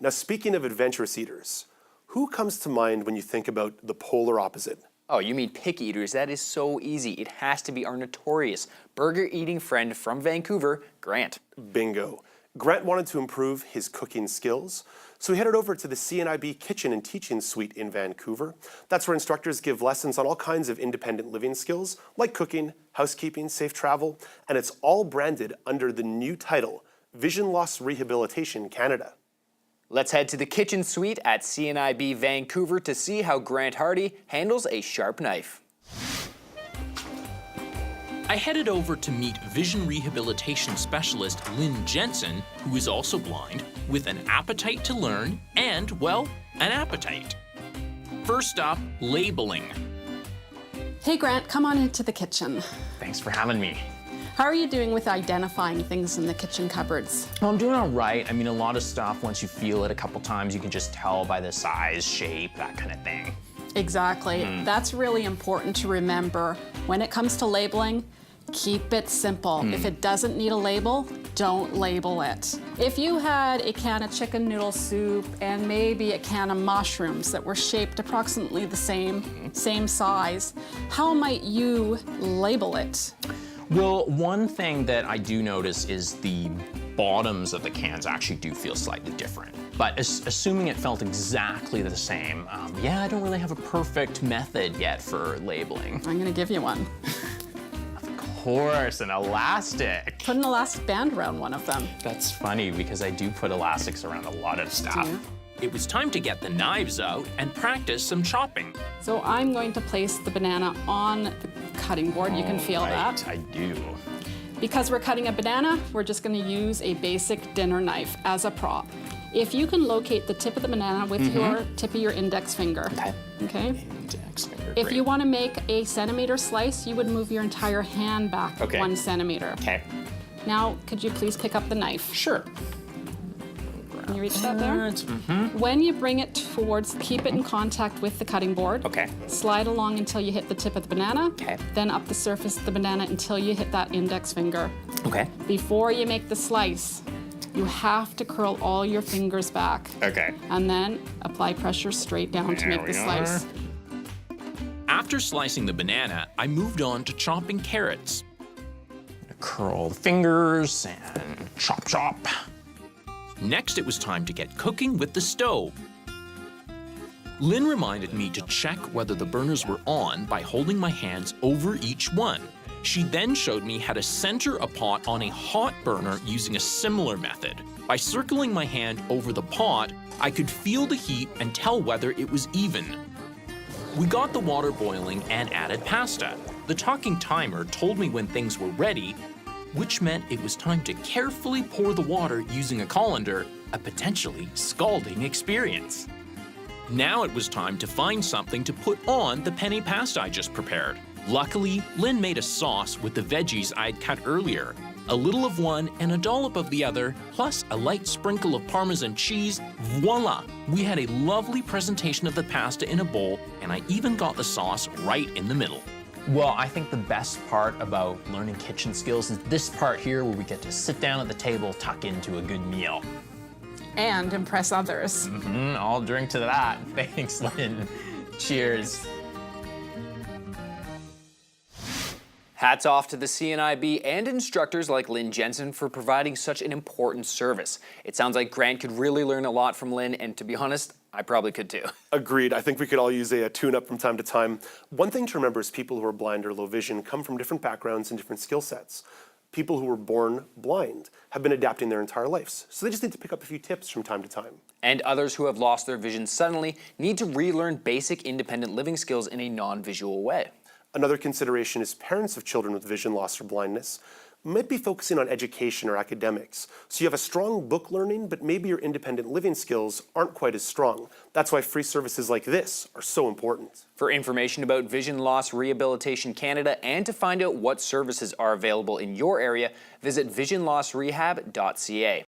Now, speaking of adventurous eaters, who comes to mind when you think about the polar opposite? Oh, you mean picky eaters? That is so easy. It has to be our notorious burger-eating friend from Vancouver, Grant. Bingo. Grant wanted to improve his cooking skills, so he headed over to the CNIB Kitchen and Teaching Suite in Vancouver. That's where instructors give lessons on all kinds of independent living skills, like cooking, housekeeping, safe travel, and it's all branded under the new title, Vision Loss Rehabilitation Canada. Let's head to the kitchen suite at CNIB Vancouver to see how Grant Hardy handles a sharp knife. I headed over to meet vision rehabilitation specialist Lynn Jensen, who is also blind, with an appetite to learn and, well, an appetite. First up, labeling. Hey Grant, come on into the kitchen. Thanks for having me. How are you doing with identifying things in the kitchen cupboards? Well, I'm doing all right. I mean, a lot of stuff, once you feel it a couple times, you can just tell by the size, shape, that kind of thing. Exactly. That's really important to remember. When it comes to labeling, keep it simple. If it doesn't need a label, don't label it. If you had a can of chicken noodle soup and maybe a can of mushrooms that were shaped approximately the same size, how might you label it? Well, one thing that I do notice is the bottoms of the cans actually do feel slightly different. But assuming it felt exactly the same, yeah, I don't really have a perfect method yet for labeling. I'm gonna give you one. Of course, an elastic. Put an elastic band around one of them. That's funny because I do put elastics around a lot of stuff. Do you? It was time to get the knives out and practice some chopping. So I'm going to place the banana on the cutting board. You can feel Right, that. I do. Because we're cutting a banana, we're just going to use a basic dinner knife as a prop. If you can locate the tip of the banana with your tip of your index finger. Okay. Index finger, If great. you want to make a centimeter slice, you would move your entire hand back 1 centimeter. Okay. Now, could you please pick up the knife? Sure. Can you reach that there? When you bring it towards, keep it in contact with the cutting board. Okay. Slide along until you hit the tip of the banana. Okay. Then up the surface of the banana until you hit that index finger. Okay. Before you make the slice, you have to curl all your fingers back. Okay. And then apply pressure straight down to There make the we slice. are. After slicing the banana, I moved on to chopping carrots. Curl the fingers and chop, chop. Next, it was time to get cooking with the stove. Lynn reminded me to check whether the burners were on by holding my hands over each one. She then showed me how to center a pot on a hot burner using a similar method. By circling my hand over the pot, I could feel the heat and tell whether it was even. We got the water boiling and added pasta. The talking timer told me when things were ready, which meant it was time to carefully pour the water using a colander, a potentially scalding experience. Now it was time to find something to put on the penne pasta I just prepared. Luckily, Lynn made a sauce with the veggies I'd cut earlier. A little of one and a dollop of the other, plus a light sprinkle of Parmesan cheese, voila! We had a lovely presentation of the pasta in a bowl, and I even got the sauce right in the middle. Well, I think the best part about learning kitchen skills is this part here where we get to sit down at the table, tuck into a good meal. And impress others. I'll drink to that. Thanks, Lynn. Cheers. Hats off to the CNIB and instructors like Lynn Jensen for providing such an important service. It sounds like Grant could really learn a lot from Lynn, and to be honest, I probably could too. Agreed. I think we could all use a tune-up from time to time. One thing to remember is people who are blind or low vision come from different backgrounds and different skill sets. People who were born blind have been adapting their entire lives, so they just need to pick up a few tips from time to time. And others who have lost their vision suddenly need to relearn basic independent living skills in a non-visual way. Another consideration is parents of children with vision loss or blindness might be focusing on education or academics. So you have a strong book learning, but maybe your independent living skills aren't quite as strong. That's why free services like this are so important. For information about Vision Loss Rehabilitation Canada and to find out what services are available in your area, visit visionlossrehab.ca.